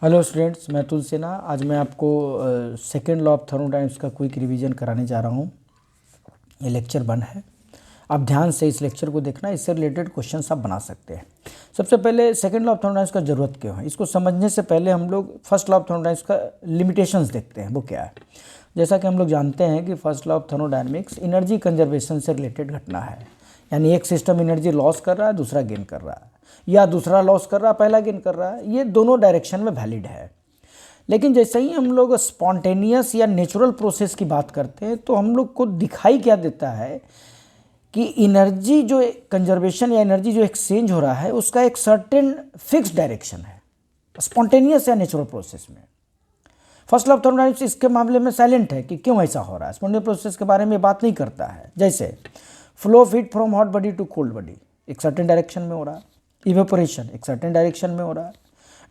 Hello students, मैं तुल सेना। आज मैं आपको सेकेंड लॉ ऑफ थर्मोडायनेमिक्स का क्विक रिवीजन कराने जा रहा हूँ। ये लेक्चर 1 है। आप ध्यान से इस लेक्चर को देखना, इससे रिलेटेड क्वेश्चंस आप बना सकते हैं। सबसे पहले सेकेंड लॉ ऑफ थर्मोडायनेमिक्स का ज़रूरत क्यों है, इसको समझने से पहले हम लोग फर्स्ट लॉ ऑफ थर्मोडायनेमिक्स का लिमिटेशंस देखते हैं, वो क्या है। जैसा कि हम लोग जानते हैं कि first law of thermodynamics energy conservation से रिलेटेड घटना है। यानी एक सिस्टम एनर्जी लॉस कर रहा है, दूसरा गेन कर रहा है, या दूसरा लॉस कर रहा है, पहला गेन कर रहा है। ये दोनों डायरेक्शन में वैलिड है। लेकिन जैसे ही हम लोग स्पॉन्टेनियस या नेचुरल प्रोसेस की बात करते हैं तो हम लोग को दिखाई क्या देता है कि एनर्जी जो कंजर्वेशन या एनर्जी जो एक्सचेंज हो रहा है उसका एक सर्टेन फिक्स डायरेक्शन है स्पॉन्टेनियस या नेचुरल प्रोसेस में। फर्स्ट लॉ ऑफ थर्मोडायनेमिक्स इसके मामले में साइलेंट है कि क्यों ऐसा हो रहा है, स्पॉन्टेनियस प्रोसेस के बारे में बात नहीं करता है। जैसे flow of heat from hot body to cold body एक सर्टेन डायरेक्शन में हो रहा है, इवेपोरेशन एक सर्टेन डायरेक्शन में हो रहा है,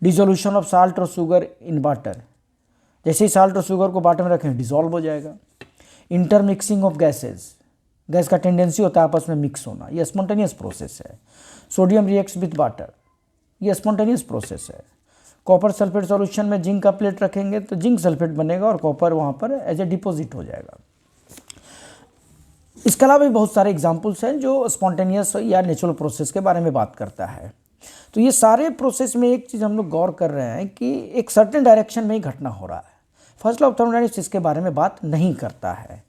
डिसोल्यूशन ऑफ साल्ट और शुगर इन वाटर, जैसे ही साल्ट और शुगर को वाटर में रखें डिसॉल्व हो जाएगा। इंटरमिक्सिंग ऑफ गैसेज, गैस का टेंडेंसी होता है आपस में मिक्स होना, ये स्पॉन्टेनियस प्रोसेस है। सोडियम रिएक्ट्स विथ वाटर, ये स्पॉन्टेनियस प्रोसेस है। कॉपर सल्फेट सॉल्यूशन में जिंक का प्लेट रखेंगे तो जिंक सल्फेट बनेगा और कॉपर वहाँ पर एज ए डिपॉजिट हो जाएगा। इसके अलावा भी बहुत सारे एग्जाम्पल्स हैं जो स्पॉन्टेनियस या नेचुरल प्रोसेस के बारे में बात करता है। तो ये सारे प्रोसेस में एक चीज़ हम लोग गौर कर रहे हैं कि एक सर्टेन डायरेक्शन में ही घटना हो रहा है। फर्स्ट लॉ ऑफ थर्मोडायनेमिक्स इसके बारे में बात नहीं करता है।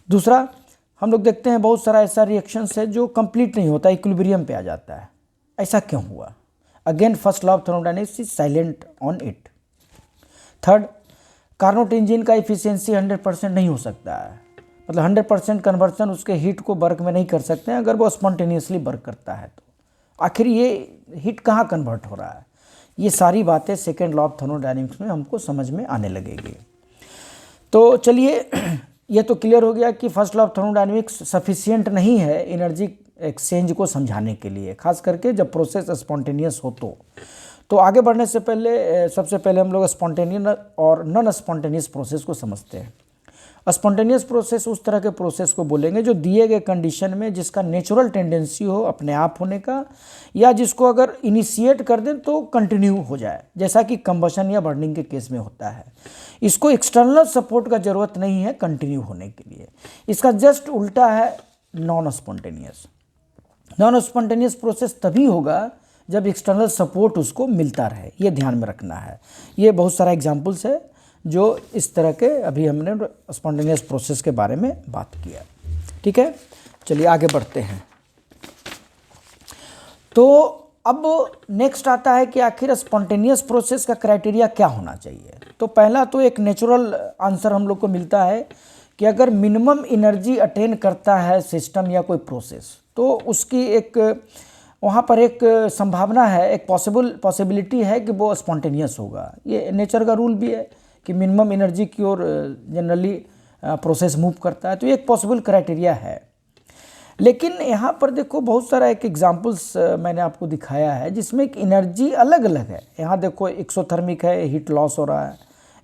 दूसरा, हम लोग देखते हैं बहुत सारा ऐसा रिएक्शंस है जो कंप्लीट नहीं होता, इक्विलिब्रियम पे आ जाता है। ऐसा क्यों हुआ? Again first law of thermodynamics is silent on it. Third, Carnot engine का इफिशियंसी 100% नहीं हो सकता है, मतलब 100% कन्वर्सन उसके हीट को वर्क में नहीं कर सकते हैं अगर वो स्पॉन्टेनियसली वर्क करता है। तो आखिर ये हीट कहाँ कन्वर्ट हो रहा है, ये सारी बातें सेकेंड लॉ ऑफ थर्मोडायनेमिक्स में हमको समझ में आने लगेगी। तो चलिए, ये तो क्लियर हो गया कि first law of thermodynamics sufficient नहीं है एनर्जी एक्सचेंज को समझाने के लिए, खास करके जब प्रोसेस स्पॉन्टेनियस हो। तो आगे बढ़ने से पहले सबसे पहले हम लोग स्पॉन्टेनियस और नॉन स्पॉन्टेनियस प्रोसेस को समझते हैं। स्पॉन्टेनियस प्रोसेस उस तरह के प्रोसेस को बोलेंगे जो दिए गए कंडीशन में जिसका नेचुरल टेंडेंसी हो अपने आप होने का, या जिसको अगर इनिशिएट कर दें तो कंटिन्यू हो जाए, जैसा कि कंबशन या बर्निंग के केस में होता है। इसको एक्सटर्नल सपोर्ट का ज़रूरत नहीं है कंटिन्यू होने के लिए। इसका जस्ट उल्टा है non spontaneous. Non spontaneous process तभी होगा जब एक्सटर्नल सपोर्ट उसको मिलता रहे, ये ध्यान में रखना है। ये बहुत सारा एग्जाम्पल्स है जो इस तरह के अभी हमने स्पॉन्टेनियस प्रोसेस के बारे में बात किया। ठीक है, चलिए आगे बढ़ते हैं। तो अब नेक्स्ट आता है कि आखिर स्पॉन्टेनियस प्रोसेस का क्राइटेरिया क्या होना चाहिए। तो पहला तो एक नेचुरल आंसर हम लोग को मिलता है कि अगर मिनिमम एनर्जी अटेन करता है सिस्टम या कोई प्रोसेस तो उसकी एक वहाँ पर एक संभावना है, एक पॉसिबिलिटी है कि वो स्पॉन्टेनियस होगा। ये नेचर का रूल भी है कि मिनिमम एनर्जी की ओर जनरली प्रोसेस मूव करता है, तो ये एक पॉसिबल क्राइटेरिया है। लेकिन यहाँ पर देखो बहुत सारा एक एग्जांपल्स मैंने आपको दिखाया है जिसमें एक एनर्जी अलग अलग है। यहाँ देखो एक्सोथर्मिक है, हीट लॉस हो रहा है,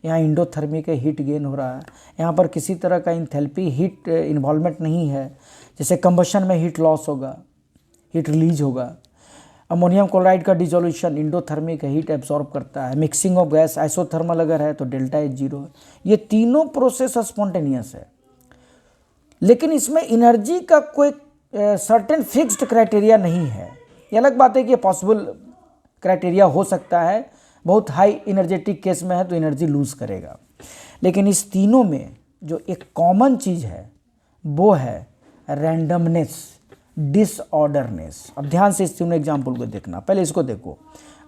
यहाँ इंडोथर्मिक है, हीट गेन हो रहा है। यहाँ पर किसी तरह का इंथैल्पी हीट इन्वॉल्वमेंट नहीं है, जैसे कंबशन में हीट लॉस होगा, हीट रिलीज होगा। अमोनियम क्लोराइड का डिसोल्यूशन इंडोथर्मिक है, हीट एब्सॉर्ब करता है। मिक्सिंग ऑफ गैस आइसोथर्मल अगर है तो डेल्टा एच 0 है। ये तीनों प्रोसेस स्पॉन्टेनियस है, लेकिन इसमें एनर्जी का कोई सर्टेन फिक्स्ड क्राइटेरिया नहीं है। ये अलग बात है कि पॉसिबल क्राइटेरिया हो सकता है, बहुत हाई एनर्जेटिक केस में है तो एनर्जी लूज करेगा। लेकिन इस तीनों में जो एक कॉमन चीज़ है वो है रैंडमनेस, डिसऑर्डरनेस। अब ध्यान से इस तीनों एग्जाम्पल को देखना। पहले इसको देखो,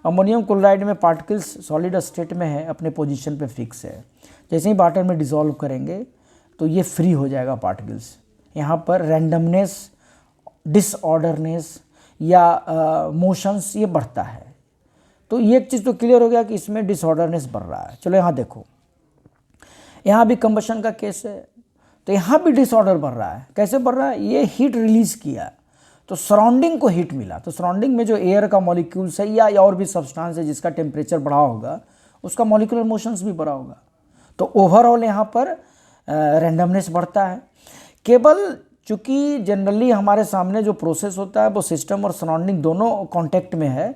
अमोनियम क्लोराइड में पार्टिकल्स सॉलिड स्टेट में है, अपने पोजीशन पे फिक्स है। जैसे ही वाटर में डिसॉल्व करेंगे तो ये फ्री हो जाएगा पार्टिकल्स। यहाँ पर रैंडमनेस, डिसऑर्डरनेस या मोशंस ये बढ़ता है। तो ये एक चीज़ तो क्लियर हो गया कि इसमें डिसऑर्डरनेस बढ़ रहा है। चलो यहाँ देखो, यहाँ भी कंबशन का केस है तो यहाँ भी डिसऑर्डर बढ़ रहा है। कैसे बढ़ रहा है? ये हीट रिलीज किया तो सराउंडिंग को हीट मिला, तो सराउंडिंग में जो एयर का मॉलिक्यूल्स है या और भी सब्सटेंस है जिसका टेम्परेचर बढ़ा होगा उसका मॉलिक्यूलर मोशंस भी बढ़ा होगा। तो ओवरऑल यहाँ पर रैंडमनेस बढ़ता है। केवल चूँकि जनरली हमारे सामने जो प्रोसेस होता है वो सिस्टम और सराउंडिंग दोनों कॉन्टेक्ट में है,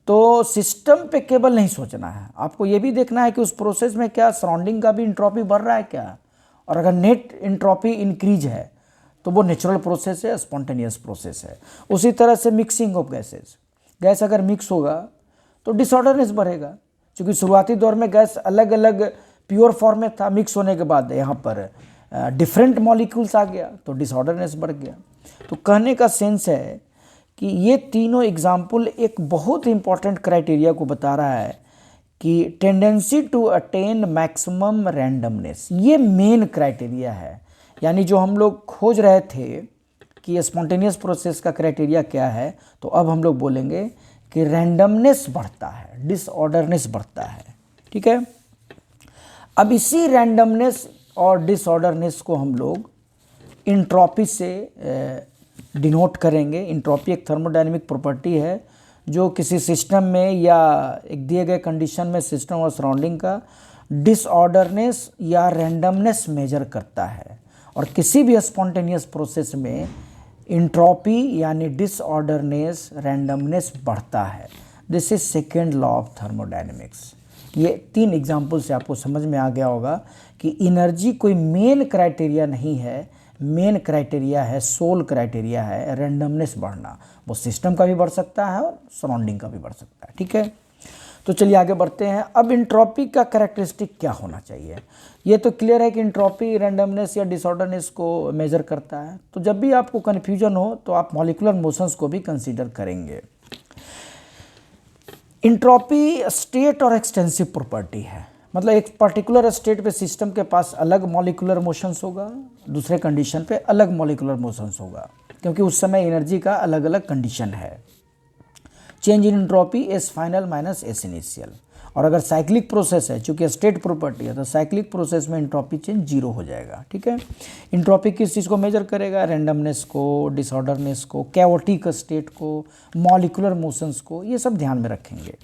तो सिस्टम पे केवल नहीं सोचना है, आपको ये भी देखना है कि उस प्रोसेस में क्या सराउंडिंग का भी इंट्रॉपी बढ़ रहा है क्या, और अगर नेट इंट्रॉपी इंक्रीज है तो वो नेचुरल प्रोसेस है, स्पॉन्टेनियस प्रोसेस है। उसी तरह से मिक्सिंग ऑफ गैसेस, गैस अगर मिक्स होगा तो डिसऑर्डरनेस बढ़ेगा, क्योंकि शुरुआती दौर में गैस अलग अलग प्योर फॉर्म में था, मिक्स होने के बाद यहाँ पर डिफरेंट मॉलिक्यूल्स आ गया तो डिसऑर्डरनेस बढ़ गया। तो कहने का सेंस है कि ये तीनों एग्जाम्पल एक बहुत इंपॉर्टेंट क्राइटेरिया को बता रहा है कि tendency to attain maximum randomness, ये मेन क्राइटेरिया है। यानी जो हम लोग खोज रहे थे कि स्पॉन्टेनियस प्रोसेस का क्राइटेरिया क्या है, तो अब हम लोग बोलेंगे कि रैंडमनेस बढ़ता है, डिसऑर्डरनेस बढ़ता है। ठीक है, अब इसी रैंडमनेस और डिसऑर्डरनेस को हम लोग इंट्रॉपी से डिनोट करेंगे। इंट्रॉपी एक थर्मोडायनेमिक प्रॉपर्टी है जो किसी सिस्टम में या एक दिए गए कंडीशन में सिस्टम और सराउंडिंग का डिसऑर्डरनेस या रैंडमनेस मेजर करता है। और किसी भी स्पॉन्टेनियस प्रोसेस में इंट्रॉपी यानी डिसऑर्डरनेस, रैंडमनेस बढ़ता है। This is second law of thermodynamics. ये 3 एग्जाम्पल से आपको समझ में आ गया होगा कि एनर्जी कोई मेन क्राइटेरिया नहीं है, मेन क्राइटेरिया है, सोल क्राइटेरिया है रैंडमनेस बढ़ना। वो सिस्टम का भी बढ़ सकता है और सराउंडिंग का भी बढ़ सकता है। ठीक है, तो चलिए आगे बढ़ते हैं। अब इंट्रॉपी का कैरेक्टरिस्टिक क्या होना चाहिए? ये तो क्लियर है कि इंट्रॉपी रैंडमनेस या डिसऑर्डरनेस को मेजर करता है। तो जब भी आपको कन्फ्यूजन हो तो आप मॉलिक्यूलर मोशंस को भी कंसीडर करेंगे। इंट्रॉपी स्टेट और एक्सटेंसिव प्रॉपर्टी है, मतलब एक पर्टिकुलर स्टेट पे सिस्टम के पास अलग मॉलिक्यूलर मोशंस होगा, दूसरे कंडीशन पे अलग मॉलिक्यूलर मोशंस होगा, क्योंकि उस समय एनर्जी का अलग अलग कंडीशन है। Change in entropy S final minus S initial. और अगर साइक्लिक प्रोसेस है, चूंकि स्टेट प्रॉपर्टी है, तो साइक्लिक प्रोसेस में इंट्रॉपी चेंज 0 हो जाएगा। ठीक है, इंट्रॉपी किस चीज़ को मेजर करेगा? रैंडमनेस को, डिसऑर्डरनेस को, कैओटिक स्टेट को, मॉलिक्यूलर मोशंस को, ये सब ध्यान में रखेंगे।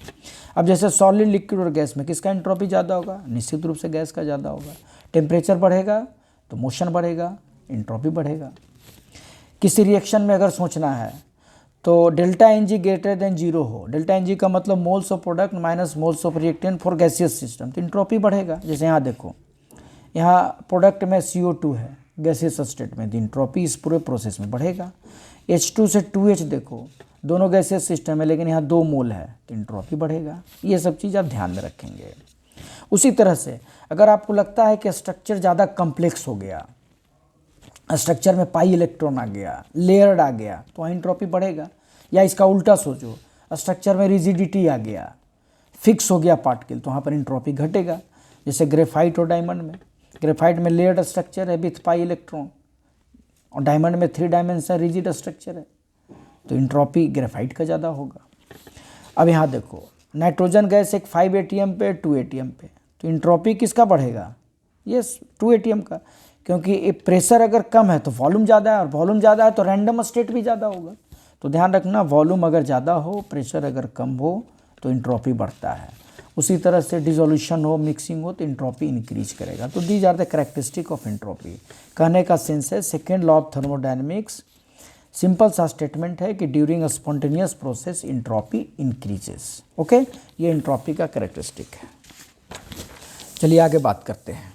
अब जैसे सॉलिड, लिक्विड और गैस में किसका इंट्रॉपी ज़्यादा होगा? निश्चित रूप से गैस का ज़्यादा होगा। टेम्परेचर बढ़ेगा तो मोशन बढ़ेगा, इंट्रॉपी बढ़ेगा। किसी रिएक्शन में अगर सोचना है तो delta n g greater than 0 हो, डेल्टा एन जी का मतलब moles of product minus moles of reactant for gaseous system, तो इंट्रॉपी बढ़ेगा। जैसे यहाँ देखो, यहाँ प्रोडक्ट में CO2 है गैसियस स्टेट में, तो इंट्रॉपी इस पूरे प्रोसेस में बढ़ेगा। H2 से 2H देखो, दोनों गैसियस सिस्टम है लेकिन यहाँ 2 मोल है, तो इंट्रॉपी बढ़ेगा। ये सब चीज़ आप ध्यान में रखेंगे। उसी तरह से अगर आपको लगता है कि स्ट्रक्चर ज़्यादा कम्प्लेक्स हो गया, स्ट्रक्चर में पाई इलेक्ट्रॉन आ गया, लेयर्ड आ गया, तो वहाँ इंट्रॉपी बढ़ेगा। या इसका उल्टा सोचो, स्ट्रक्चर में रिजिडिटी आ गया, फिक्स हो गया पार्टिकल, तो वहाँ पर इंट्रॉपी घटेगा। जैसे ग्रेफाइट और डायमंड में, ग्रेफाइट में लेयर्ड स्ट्रक्चर है विथ पाई इलेक्ट्रॉन, और डायमंड में 3 डायमेंशन रिजिड स्ट्रक्चर है, तो इंट्रॉपी ग्रेफाइट का ज़्यादा होगा। अब यहाँ देखो, नाइट्रोजन गैस एक 5 ATM पे 2 ATM पे, तो इंट्रॉपी किसका बढ़ेगा? यस, 2 ATM का, क्योंकि प्रेशर अगर कम है तो वॉल्यूम ज़्यादा है, और वॉल्यूम ज़्यादा है तो रैंडम स्टेट भी ज़्यादा होगा। तो ध्यान रखना, वॉल्यूम अगर ज़्यादा हो, प्रेशर अगर कम हो तो इंट्रॉपी बढ़ता है। उसी तरह से डिसोल्यूशन हो, मिक्सिंग हो, तो इंट्रॉपी इंक्रीज करेगा। तो these are the characteristic of entropy. कहने का सेंस है, second law of thermodynamics simple सा स्टेटमेंट है कि during a spontaneous process entropy increases. Okay, ये इंट्रॉपी का कैरेक्टरिस्टिक है। चलिए आगे बात करते हैं।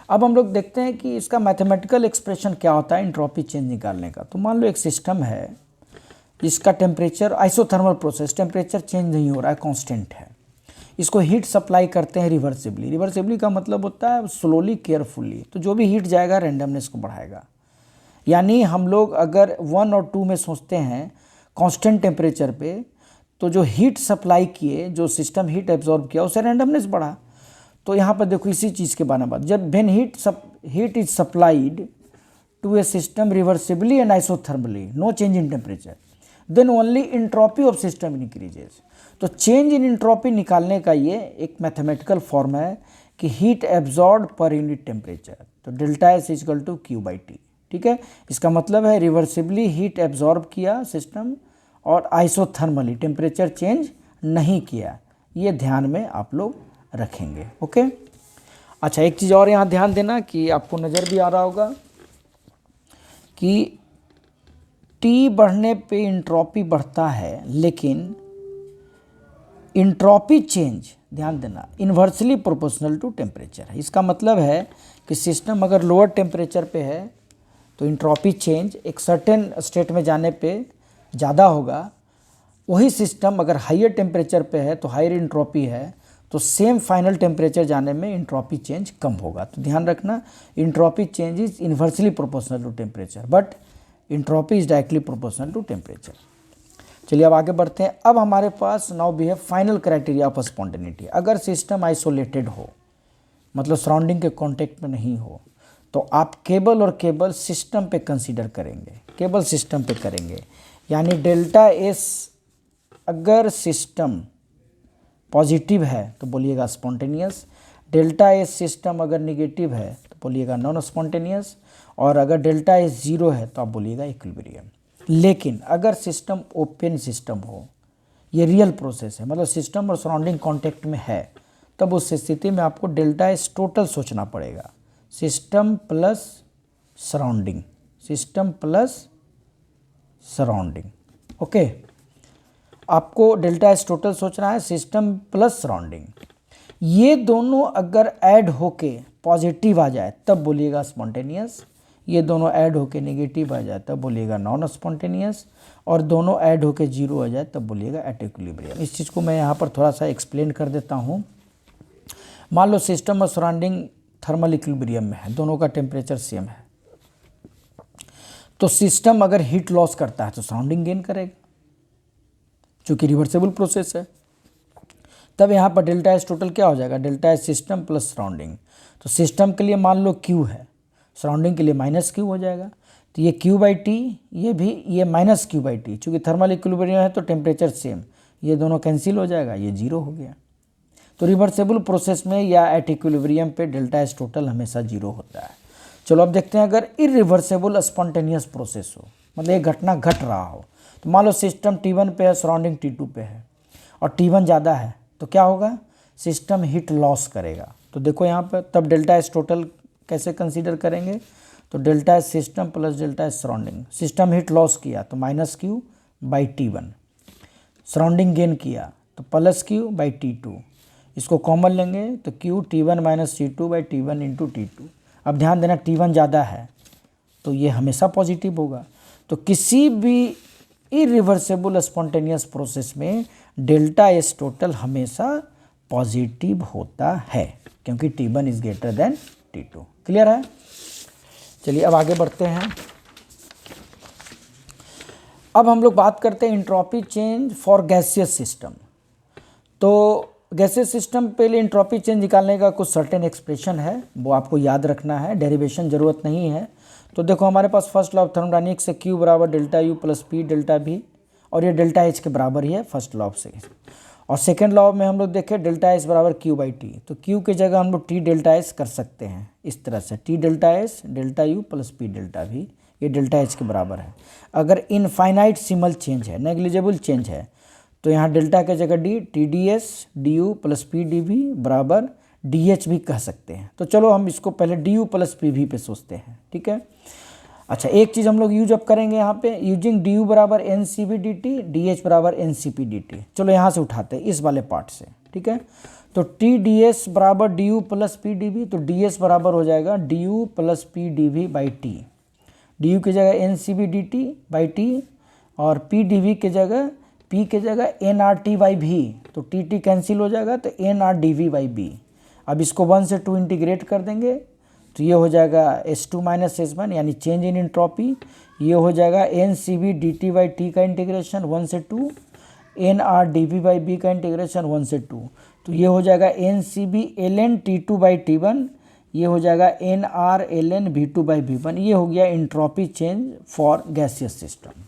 अब हम लोग देखते हैं कि इसका मैथमेटिकल एक्सप्रेशन क्या होता है इंट्रॉपी चेंज निकालने का। तो मान लो एक सिस्टम है जिसका temperature, isothermal process, temperature change नहीं हो रहा है, कांस्टेंट है। इसको हीट सप्लाई करते हैं रिवर्सिबली। रिवर्सिबली का मतलब होता है स्लोली, केयरफुली। तो जो भी हीट जाएगा रैंडमनेस को बढ़ाएगा। यानी हम लोग अगर 1 और 2 में सोचते हैं कांस्टेंट टेम्परेचर पे, तो जो हीट सप्लाई किए, जो सिस्टम हीट एब्जॉर्ब किया, उससे रैंडमनेस बढ़ा। तो यहाँ पर देखो इसी चीज़ के बारे में बात, जब when heat is supplied to a system reversibly and isothermally, no change in temperature, then only entropy of system increases. तो चेंज इन इंट्रॉपी निकालने का ये एक मैथमेटिकल फॉर्म है कि heat absorb per unit temperature. तो delta S equal to Q/T। ठीक है, इसका मतलब है रिवर्सिबली हीट एब्जॉर्ब किया सिस्टम और आइसोथर्मली टेम्परेचर चेंज नहीं किया। ये ध्यान में आप लोग रखेंगे। ओके, अच्छा एक चीज़ और यहाँ ध्यान देना कि आपको नज़र भी आ रहा होगा कि T बढ़ने पे इंट्रॉपी बढ़ता है, लेकिन इंट्रोपी चेंज, ध्यान देना, इन्वर्सली प्रोपोर्शनल टू टेम्परेचर है। इसका मतलब है कि सिस्टम अगर लोअर टेम्परेचर पे है तो इंट्रोपी चेंज एक सर्टेन स्टेट में जाने पे ज़्यादा होगा। वही सिस्टम अगर हाइयर टेम्परेचर पे है तो हायर इंट्रोपी है, तो सेम फाइनल टेम्परेचर जाने में इंट्रोपी चेंज कम होगा। तो ध्यान रखना, entropy change is inversely proportional to temperature but entropy is directly proportional to temperature. चलिए अब आगे बढ़ते हैं। अब हमारे पास now we have final criteria of spontaneity. अगर सिस्टम आइसोलेटेड हो, मतलब सराउंडिंग के कांटेक्ट में नहीं हो, तो आप केवल और केवल सिस्टम पे कंसीडर करेंगे, केवल सिस्टम पे करेंगे। यानी डेल्टा एस अगर सिस्टम पॉजिटिव है तो बोलिएगा स्पॉन्टेनियस, डेल्टा एस सिस्टम अगर निगेटिव है तो बोलिएगा नॉन स्पॉन्टेनियस, और अगर डेल्टा एस जीरो है तो आप बोलिएगा इक्विलिब्रियम। लेकिन अगर सिस्टम ओपन सिस्टम हो, ये रियल प्रोसेस है, मतलब सिस्टम और सराउंडिंग कांटेक्ट में है, तब उस स्थिति में आपको डेल्टा एस टोटल सोचना पड़ेगा, system plus surrounding, system plus surrounding. Okay, आपको डेल्टा एस टोटल सोचना है, सिस्टम प्लस सराउंडिंग। ये दोनों अगर ऐड होके पॉजिटिव आ जाए तब बोलिएगा स्पॉन्टेनियस, ये दोनों ऐड होके नेगेटिव आ जाए तब बोलिएगा नॉन स्पॉन्टेनियस, और दोनों ऐड होके जीरो आ जाए तब बोलिएगा एट इक्विलिब्रियम। इस चीज़ को मैं यहाँ पर थोड़ा सा एक्सप्लेन कर देता हूँ। मान लो सिस्टम और सराउंडिंग थर्मल इक्विलिब्रियम में है, दोनों का टेम्परेचर सेम है, तो सिस्टम अगर हीट लॉस करता है तो सराउंडिंग गेन करेगा, चूँकि रिवर्सेबल प्रोसेस है। तब यहाँ पर डेल्टा एस टोटल क्या हो जाएगा, delta S system plus surrounding. तो सिस्टम के लिए मान लो क्यू है, सराउंडिंग के लिए माइनस क्यू हो जाएगा, तो ये क्यू बाई टी, ये भी ये माइनस क्यू बाई टी, चूँकि थर्मल इक्विलिब्रियम है तो टेम्परेचर सेम, ये दोनों कैंसिल हो जाएगा, ये जीरो हो गया। तो रिवर्सेबल प्रोसेस में या एट इक्विलिब्रियम पे डेल्टा एस टोटल हमेशा जीरो होता है। चलो अब देखते हैं अगर इरिवर्सेबल स्पॉन्टेनियस प्रोसेस हो, मतलब ये घटना घट रहा हो, तो मान लो सिस्टम T1 पे है, सराउंडिंग T2 पे है, और T1 ज़्यादा है, तो क्या होगा, सिस्टम हीट लॉस करेगा। तो देखो यहाँ पर तब डेल्टा एस टोटल कैसे कंसीडर करेंगे, तो delta S system plus delta S surrounding. System heat loss किया तो minus Q by T1, surrounding gain किया तो प्लस क्यू बाई T2, इसको कॉमन लेंगे तो Q T1 minus T2 by T1 into T2। अब ध्यान देना T1 ज़्यादा है तो ये हमेशा पॉजिटिव होगा। तो किसी भी इरिवर्सेबल स्पॉन्टेनियस प्रोसेस में डेल्टा एस टोटल हमेशा पॉजिटिव होता है, क्योंकि T1 is greater than T2। Clear है? चलिए अब आगे बढ़ते हैं। अब हम लोग बात करते हैं entropy change for gaseous system. तो गैसियस सिस्टम पे लिए इंट्रोपी चेंज निकालने का कुछ सर्टेन एक्सप्रेशन है, वो आपको याद रखना है, डेरिवेशन ज़रूरत नहीं है। तो देखो हमारे पास फर्स्ट लॉ ऑफ थर्मोडायनेमिक्स से Q बराबर delta U plus P delta भी, और ये डेल्टा एच के बराबर ही है फर्स्ट लॉ से। और सेकेंड लॉ में हम लोग देखें डेल्टा एस बराबर Q बाई टी, तो Q की जगह हम लोग T डेल्टा एस कर सकते हैं इस तरह से, T delta S delta U plus P delta भी, ये डेल्टा एच के बराबर है। अगर इनफाइनाइट सिमल चेंज है, नेग्लिजिबल चेंज है, तो यहाँ डेल्टा के जगह D, T D S D U plus P D V बराबर डी एच भी कह सकते हैं। तो चलो हम इसको पहले D U plus P V पे सोचते हैं, ठीक है। अच्छा, एक चीज़ हम लोग यूज अप करेंगे यहाँ पे, यूजिंग डी यू बराबर N C B D T, D H बराबर N C P D T. चलो यहाँ से उठाते हैं इस वाले पार्ट से, ठीक है। तो टी डी एस बराबर D U plus P D V, तो डी एस बराबर हो जाएगा D U plus P D V by T, D U की जगह N C B D T by T, और पी डी वी की जगह पी के जगह एन आर टी बाई भी, तो टी टी कैंसिल हो जाएगा तो N R D V by B. अब इसको 1 से 2 इंटीग्रेट कर देंगे तो ये हो जाएगा S2 माइनस S1 यानी चेंज इन एंट्रोपी। ये हो जाएगा N C B D T by T का इंटीग्रेशन 1 से 2, N R D V by B का इंटीग्रेशन 1 से 2, तो ये हो जाएगा N C B L N T two by T one, ये हो जाएगा N R L N V two by V one. ये हो गया entropy change for gaseous system.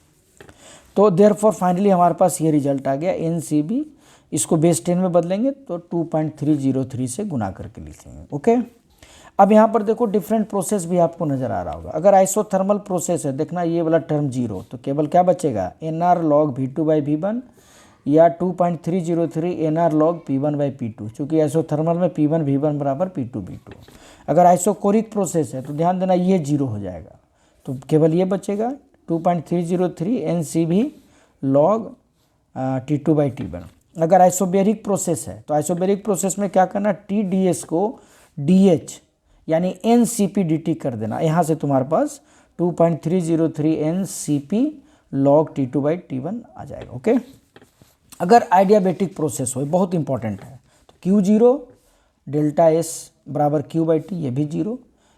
तो देयरफॉर फाइनली हमारे पास ये रिजल्ट आ गया एन सी बी, इसको बेस 10 में बदलेंगे तो 2.303 से गुना करके लिखेंगे। ओके, अब यहाँ पर देखो डिफरेंट प्रोसेस भी आपको नज़र आ रहा होगा। अगर आइसोथर्मल प्रोसेस है, देखना ये वाला टर्म जीरो, तो केवल क्या बचेगा N R log V two by V one, या 2.303 N R log P one by P two, चूँकि आइसोथर्मल में पी वन वी वन बराबर पी टू वी टू। अगर आइसोकोरिक प्रोसेस है तो ध्यान देना ये जीरो हो जाएगा, तो केवल ये बचेगा 2.303 एन सी भी log T two by T one. अगर आइसोबेरिक प्रोसेस है तो आइसोबेरिक प्रोसेस में क्या करना, TDS को DH यानी NCP/dt कर देना। यहाँ से तुम्हारे पास 2.303 NCP log T2/T1 आ जाएगा। ओके, अगर आइडियाबेटिक प्रोसेस हो, बहुत इंपॉर्टेंट है, तो Q0 डेल्टा S बराबर Q/T, ये भी 0,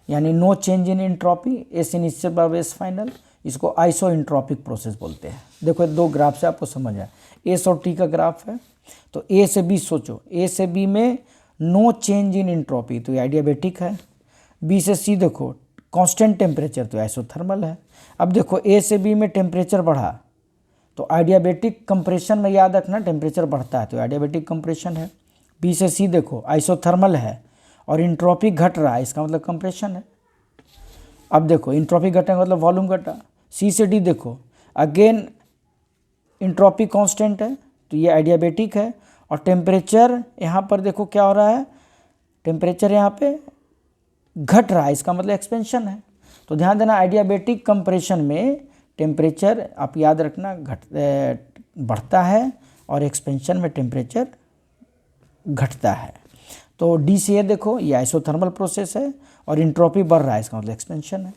यानी no change in entropy, S initial बराबर S फाइनल। इसको आइसो इंट्रॉपिक प्रोसेस बोलते हैं। देखो दो ग्राफ से आपको समझ आए, S और T का ग्राफ है, तो A से B सोचो, A से B में नो चेंज इन इंट्रॉपी तो ये आइडियाबेटिक है। B से C देखो कांस्टेंट टेम्परेचर तो आइसोथर्मल है। अब देखो A से B में टेम्परेचर बढ़ा तो आइडियाबेटिक कंप्रेशन में याद रखना टेम्परेचर बढ़ता है तो आइडियाबेटिक कंप्रेशन है। B से C देखो आइसोथर्मल है और इंट्रॉपी घट रहा है, इसका मतलब कंप्रेशन है। अब देखो इंट्रॉपी घटने का मतलब वॉल्यूम घटा। C से D देखो अगेन इंट्रॉपी कांस्टेंट है तो ये आइडियाबेटिक है, और टेम्परेचर यहाँ पर देखो क्या हो रहा है, टेम्परेचर यहाँ पे घट रहा है, इसका मतलब एक्सपेंशन है। तो ध्यान देना आइडियाबेटिक कंप्रेशन में टेम्परेचर आप याद रखना बढ़ता है और एक्सपेंशन में टेम्परेचर घटता है। तो डी से ये देखो ये आइसोथर्मल प्रोसेस है और इंट्रॉपी बढ़ रहा है, इसका मतलब एक्सपेंशन है।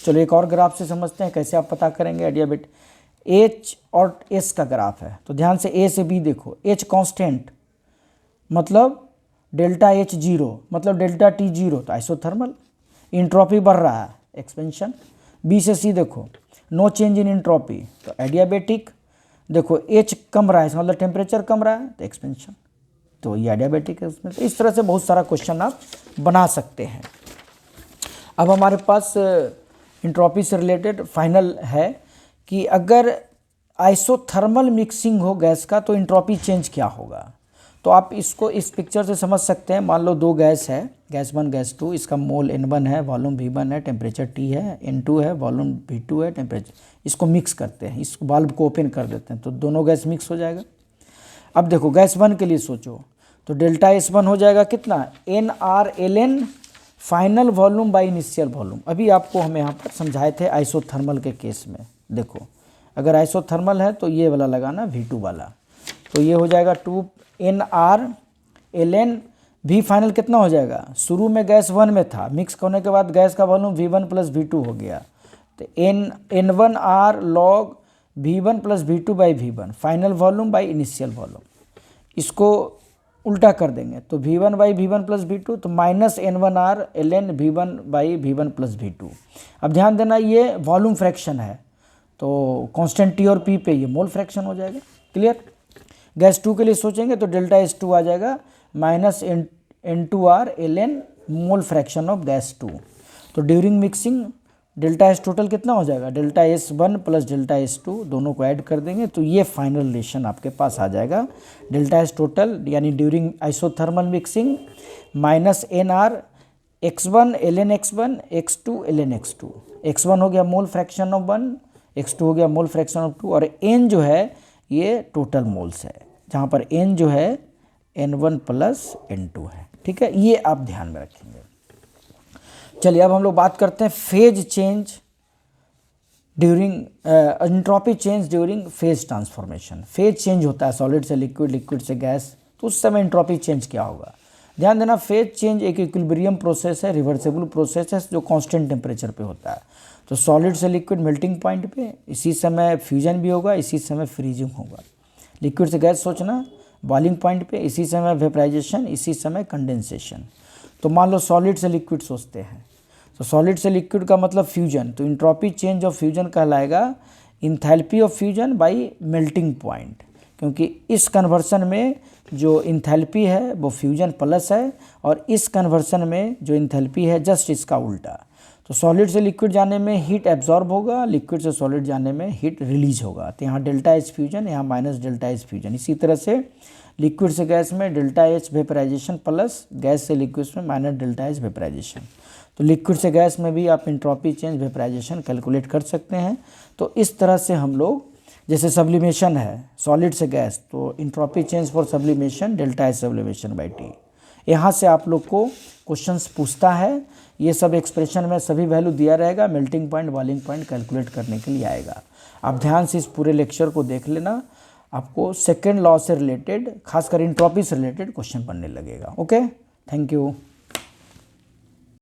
चलो एक और ग्राफ से समझते हैं कैसे आप पता करेंगे आइडियाबेटिक। H और S का ग्राफ है तो ध्यान से A से B देखो, H कांस्टेंट मतलब डेल्टा H 0 मतलब डेल्टा T 0 तो आइसोथर्मल, इंट्रॉपी बढ़ रहा है एक्सपेंशन। B से C देखो नो चेंज इन इंट्रॉपी तो आइडियाबेटिक, देखो H कम रहा है इसका मतलब टेम्परेचर कम रहा है तो एक्सपेंशन, तो ये आइडियाबेटिक है उसमें। तो इस तरह से बहुत सारा क्वेश्चन आप बना सकते हैं। अब हमारे पास इंट्रॉपी से रिलेटेड फाइनल है कि अगर आइसोथर्मल मिक्सिंग हो गैस का तो इंट्रॉपी चेंज क्या होगा। तो आप इसको इस पिक्चर से समझ सकते हैं। मान लो दो गैस है, गैस 1 गैस 2, इसका मोल N1 है, वॉल्यूम V1 है, टेम्परेचर T है, N2 है, वॉल्यूम V2 है, टेम्परेचर। इसको मिक्स करते हैं, इस वाल्व को ओपन कर देते हैं तो दोनों गैस मिक्स हो जाएगा। अब देखो गैस 1 के लिए सोचो तो डेल्टा S1 हो जाएगा कितना, NRln final volume by initial volume. अभी आपको हम यहाँ पर समझाए थे आइसोथर्मल के केस में। देखो अगर आइसोथर्मल है तो ये वाला लगाना V2 वाला, तो ये हो जाएगा 2NRln V फाइनल कितना हो जाएगा, शुरू में गैस 1 में था, मिक्स होने के बाद गैस का वॉल्यूम V1 प्लस V2 हो गया, तो N1R log V1 plus V2 by V1 final volume by initial volume. इसको उल्टा कर देंगे तो V1 by V1 plus V2 तो minus N1R ln V1 by V1 plus V2। अब ध्यान देना ये वॉल्यूम फ्रैक्शन है तो कांस्टेंट T और P पे ये मोल फ्रैक्शन हो जाएगा। क्लियर। गैस 2 के लिए सोचेंगे तो डेल्टा S2 आ जाएगा minus N2R ln mole fraction of gas 2। तो during mixing delta S total कितना हो जाएगा, delta S1 plus delta S2 दोनों को ऐड कर देंगे तो ये फाइनल रिलेशन आपके पास आ जाएगा। डेल्टा S टोटल यानी during isothermal mixing minus NR x1 ln x1 x2 ln x2। x1 हो गया मोल फ्रैक्शन ऑफ 1, x2 हो गया मोल फ्रैक्शन ऑफ 2, और n जो है ये टोटल मोल्स है, जहाँ पर n जो है N1 प्लस N2 है। ठीक है, ये आप ध्यान में रखेंगे। चलिए अब हम लोग बात करते हैं phase change during entropy change during phase transformation. Phase change होता है सॉलिड से लिक्विड, लिक्विड से गैस, तो उस समय एंट्रोपी चेंज क्या होगा। ध्यान देना फेज चेंज एक इक्विलिब्रियम प्रोसेस है, रिवर्सिबल प्रोसेस है जो कांस्टेंट टेम्परेचर पे होता है। तो सॉलिड से लिक्विड मेल्टिंग पॉइंट पे इसी समय फ्यूजन भी होगा, इसी समय फ्रीजिंग होगा। लिक्विड से गैस सोचना बॉइलिंग पॉइंट पे, इसी समय वेपराइजेशन, इसी समय कंडेंसेशन। तो मान लो सॉलिड से लिक्विड सोचते हैं तो सॉलिड से लिक्विड का मतलब फ्यूजन, तो इंट्रोपी चेंज ऑफ फ्यूजन कहलाएगा enthalpy of fusion bye melting point, क्योंकि इस कन्वर्सन में जो इंथैल्पी है वो फ्यूजन प्लस है और इस कन्वर्सन में जो इंथैल्पी है जस्ट इसका उल्टा। तो सॉलिड से लिक्विड जाने में हीट एब्जॉर्ब होगा, लिक्विड से सॉलिड जाने में हीट रिलीज होगा। तो यहाँ डेल्टा एच फ्यूजन, यहाँ माइनस डेल्टा एच फ्यूजन। इसी तरह से लिक्विड से गैस में delta H vaporisation plus gas से लिक्विड में माइनस डेल्टा एच वेपराइजेशन। तो लिक्विड से गैस में भी आप इंट्रोपी चेंज वेपराइजेशन कैलकुलेट कर सकते हैं। तो इस तरह से हम लोग, जैसे सब्लिमेशन है सॉलिड से गैस, तो entropy change for sublimation delta H sublimation by T. यहाँ से आप लोग को क्वेश्चंस पूछता है, ये सब एक्सप्रेशन में सभी वैल्यू दिया रहेगा, melting point boiling point calculate करने के लिए आएगा। आप ध्यान से इस पूरे लेक्चर को देख लेना। आपको सेकेंड लॉ से रिलेटेड, खासकर इंट्रॉपी से रिलेटेड क्वेश्चन बनने लगेगा। Okay, thank you.